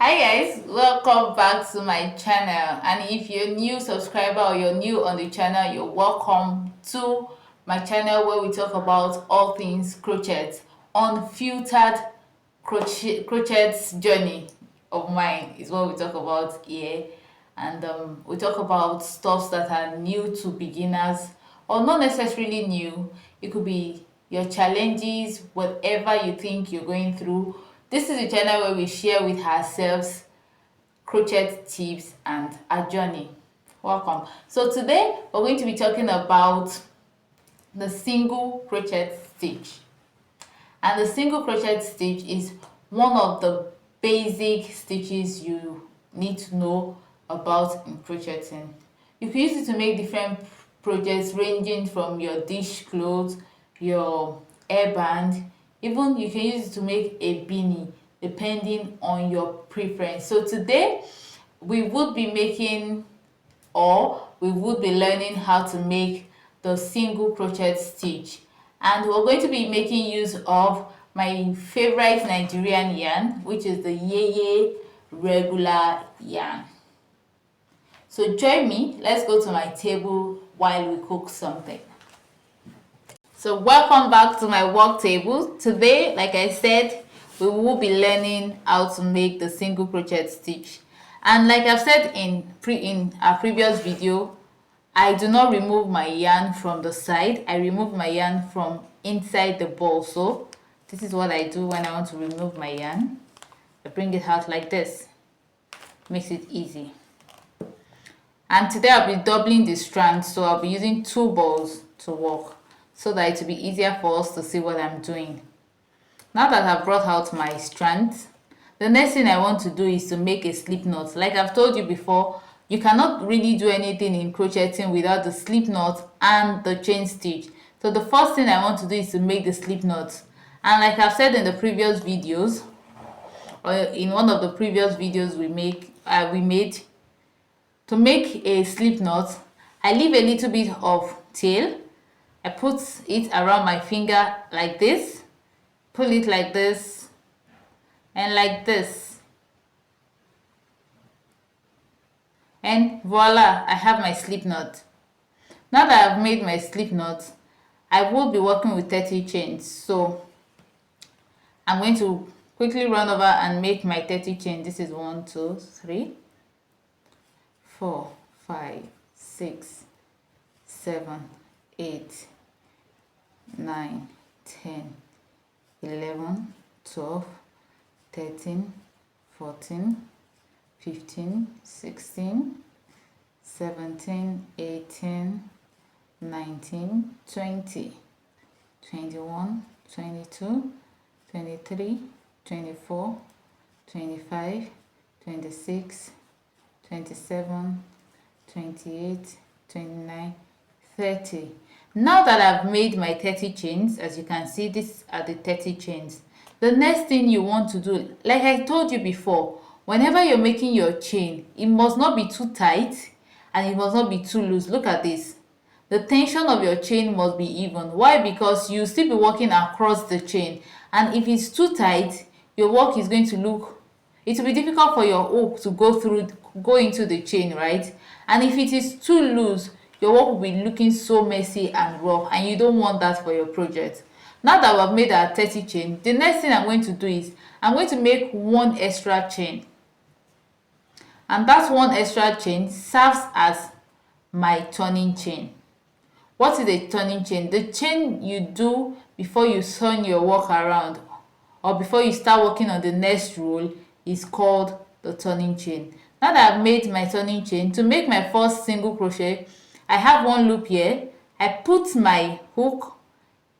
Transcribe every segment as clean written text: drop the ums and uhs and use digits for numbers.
Hi guys, welcome back to my channel, and if you're new subscriber or you're new on the channel, you're welcome to my channel where we talk about all things crochet, unfiltered crochet's journey of mine is what we talk about here. And we talk about stuffs that are new to beginners or not necessarily new. It could be your challenges, whatever you think you're going through. This is a channel where we share with ourselves crochet tips and our journey. Welcome. So today we're going to be talking about the single crochet stitch. And the single crochet stitch is one of the basic stitches you need to know about in crocheting. You can use it to make different projects ranging from your dishcloth, your hairband, even you can use it to make a beanie depending on your preference. So today we would be making, or we would be learning how to make the single crochet stitch, and we're going to be making use of my favorite Nigerian yarn, which is the Yeye regular yarn. So join me, let's go to my table while we cook something. So welcome back to my work table. Today, like I said, we will be learning how to make the single crochet stitch. And like I've said in our previous video, I do not remove my yarn from the side. I remove my yarn from inside the ball. So this is what I do when I want to remove my yarn. I bring it out like this. Makes it easy. And today I'll be doubling the strands, so I'll be using 2 balls to work so that it will be easier for us to see what I'm doing. Now that I've brought out my strands, the next thing I want to do is to make a slip knot. Like I've told you before, you cannot really do anything in crocheting without the slip knot and the chain stitch. So the first thing I want to do is to make the slip knot. And like I've said in the previous videos, or in one of the previous videos we made, to make a slip knot, I leave a little bit of tail. I put it around my finger like this, pull it like this, and like this. And voila, I have my slip knot. Now that I've made my slip knot, I will be working with 30 chains. So I'm going to quickly run over and make my 30 chains. This is 1, 2, 3, 4, 5, 6, 7, 8, 9, 10, 11, 12, 13, 14, 15, 16, 17, 18, 19, 20, 21, 22, 23, 24, 25, 26, 27, 28, 29, 30. Now that I've made my 30 chains, as you can see, these are the 30 chains. The next thing you want to do, like I told you before, whenever you're making your chain, it must not be too tight and it must not be too loose. Look at this. The tension of your chain must be even. Why? Because you still be working across the chain, and if it's too tight, your work is going to look, it will be difficult for your hook to go into the chain, right? And if it is too loose, your work will be looking so messy and rough, and you don't want that for your project. Now that we've made our 30 chain, the next thing I'm going to do is I'm going to make 1 extra chain, and that 1 extra chain serves as my turning chain. What is a turning chain? The chain you do before you turn your work around or before you start working on the next row is called the turning chain. Now that I've made my turning chain, to make my first single crochet, I have 1 loop here. I put my hook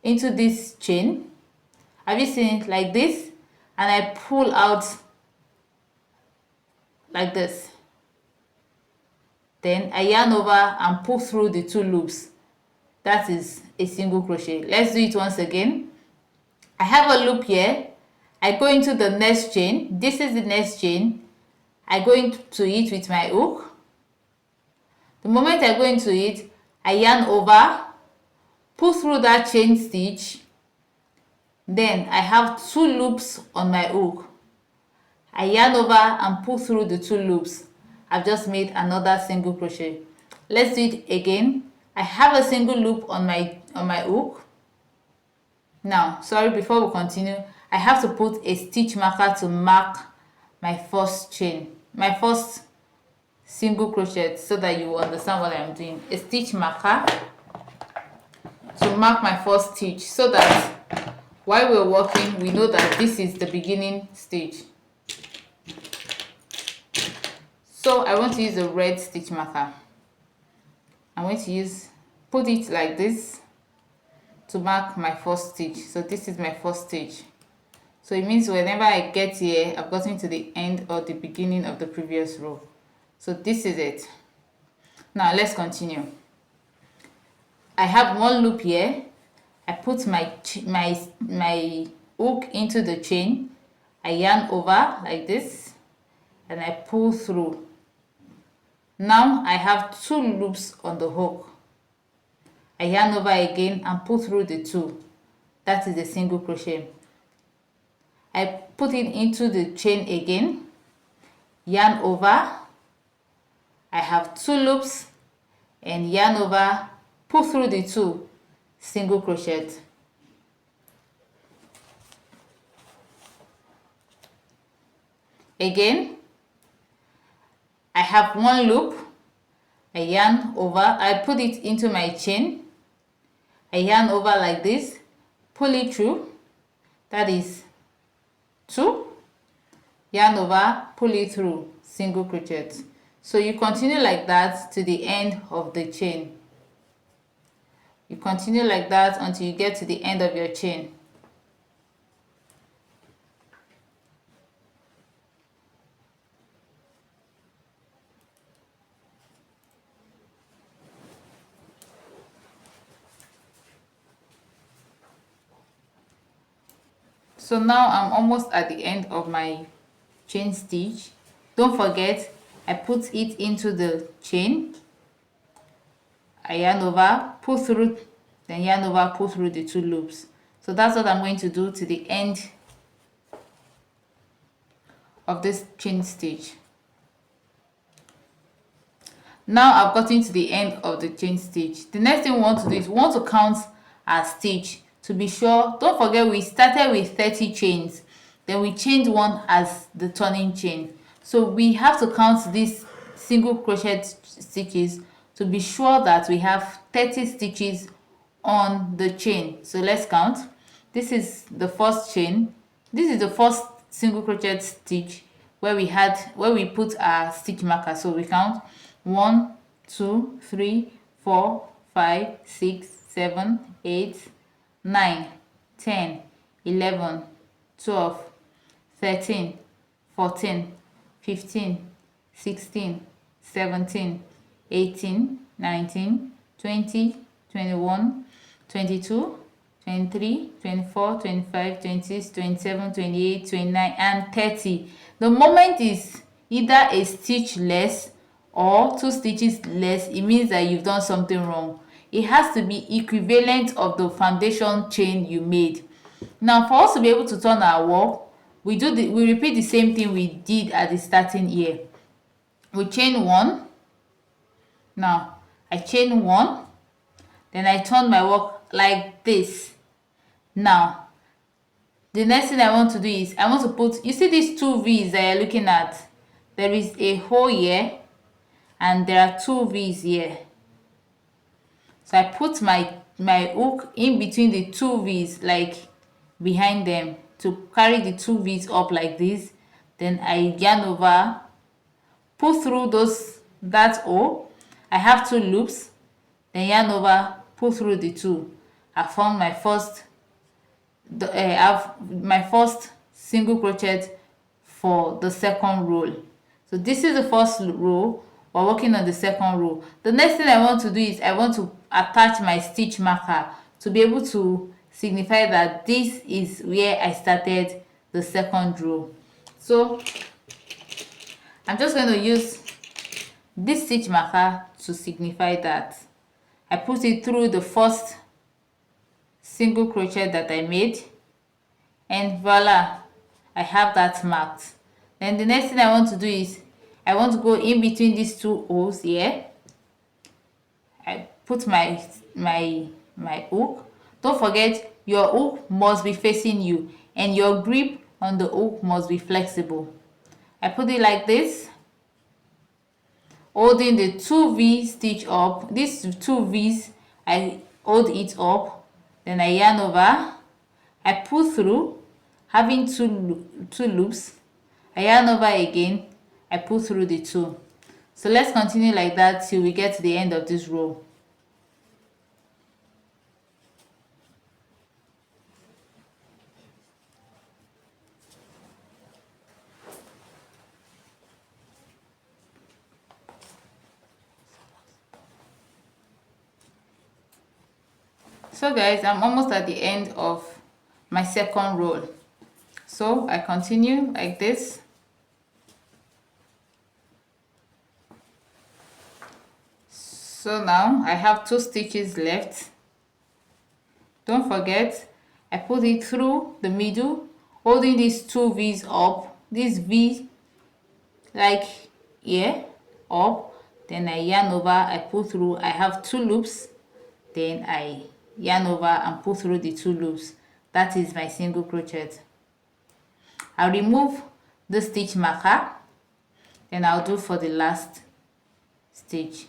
into this chain. Have you seen it? Like this, and I pull out like this. Then I yarn over and pull through the 2 loops. That is a single crochet. Let's do it once again. I have a loop here. I go into the next chain. This is the next chain. I go into it with my hook. The moment I go into it, I yarn over, pull through that chain stitch, Then I have 2 loops on my hook. I yarn over and pull through the 2 loops. I've just made another single crochet. Let's do it again. I have a single loop on my hook. Now, sorry, before we continue, I have to put a stitch marker to mark my first single crochet, so that you will understand what I'm doing. A stitch marker to mark my first stitch, so that while we're working, we know that this is the beginning stage. So I want to use a red stitch marker. I'm going to put it like this to mark my first stitch. So this is my first stitch. So it means whenever I get here, I've gotten to the end or the beginning of the previous row. So this is it. Now let's continue. I have 1 loop here. I put my hook into the chain. I yarn over like this and I pull through. Now I have 2 loops on the hook. I yarn over again and pull through the 2. That is a single crochet. I put it into the chain again, yarn over. I have 2 loops and yarn over, pull through the 2, single crochet. Again, I have 1 loop, I yarn over, I put it into my chain, I yarn over like this, pull it through, that is 2, yarn over, pull it through, single crochet. So you continue like that to the end of the chain. You continue like that until you get to the end of your chain. So now I'm almost at the end of my chain stitch. Don't forget, I put it into the chain, I yarn over, pull through, then yarn over, pull through the 2 loops. So that's what I'm going to do to the end of this chain stitch. Now I've gotten to the end of the chain stitch. The next thing we want to do is we want to count our stitch to be sure. Don't forget, we started with 30 chains, then we chained 1 as the turning chain. So we have to count these single crochet stitches to be sure that we have 30 stitches on the chain. So let's count. This is the first chain. This is the first single crochet stitch where we put our stitch marker. So we count 1, 2, 3, 4, 5, 6, 7, 8, 9, 10, 11, 12, 13, 14, 15, 16, 17, 18, 19, 20, 21, 22, 23, 24, 25, 26, 27, 28, 29, and 30. The moment is either a stitch less or 2 stitches less, it means that you've done something wrong. It has to be equivalent of the foundation chain you made. Now, for us to be able to turn our work, we repeat the same thing we did at the starting here. We chain 1. Now I chain 1, then I turn my work like this. Now the next thing I want to do is I want to put, you see these 2 V's that you're looking at, there is a hole here and there are 2 V's here. So I put my hook in between the 2 V's, like behind them, to carry the 2 V's up like this. Then I yarn over, pull through that hole. I have 2 loops, then yarn over, pull through the 2. I found my first single crochet for the second row. So this is the first row. We're working on the second row. The next thing I want to do is I want to attach my stitch marker to be able to signify that this is where I started the second row. So I'm just going to use this stitch marker to signify that. I put it through the first single crochet that I made, and voila, I have that marked. Then the next thing I want to do is I want to go in between these two holes here. I put my hook. Don't forget, your hook must be facing you and your grip on the hook must be flexible. I put it like this, holding the 2V stitch up. These 2 V's, I hold it up, then I yarn over, I pull through, having two loops, I yarn over again, I pull through the 2. So let's continue like that till we get to the end of this row. So guys, I'm almost at the end of my second row. So I continue like this. So now I have 2 stitches left. Don't forget, I put it through the middle, holding these 2 V's up. This V, like here, up. Then I yarn over, I pull through. I have 2 loops. Then I yarn over and pull through the 2 loops. That is my single crochet. I'll remove the stitch marker, then I'll do for the last stitch.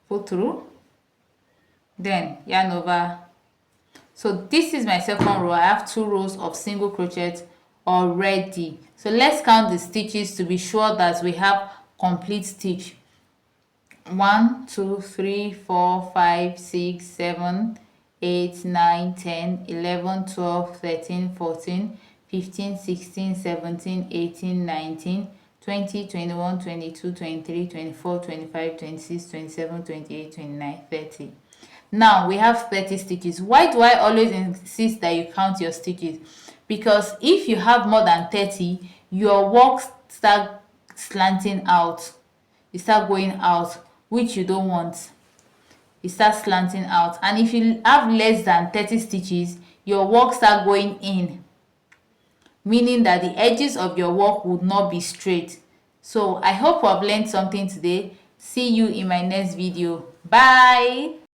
Pull through, then yarn over. So this is my second row. I have 2 rows of single crochet already. So let's count the stitches to be sure that we have complete stitch. 1 2 3 4 5 6 7 8 9 10 11 12 13 14 15 16 17 18 19 20 21 22 23 24 25 26 27 28 29 30. Now we have 30 stitches. Why do I always insist that you count your stitches? Because if you have more than 30, your work start slanting out. You start going out, which you don't want. It starts slanting out. And if you have less than 30 stitches, your work start going in, meaning that the edges of your work would not be straight. So I hope you have learned something today. See you in my next video. Bye.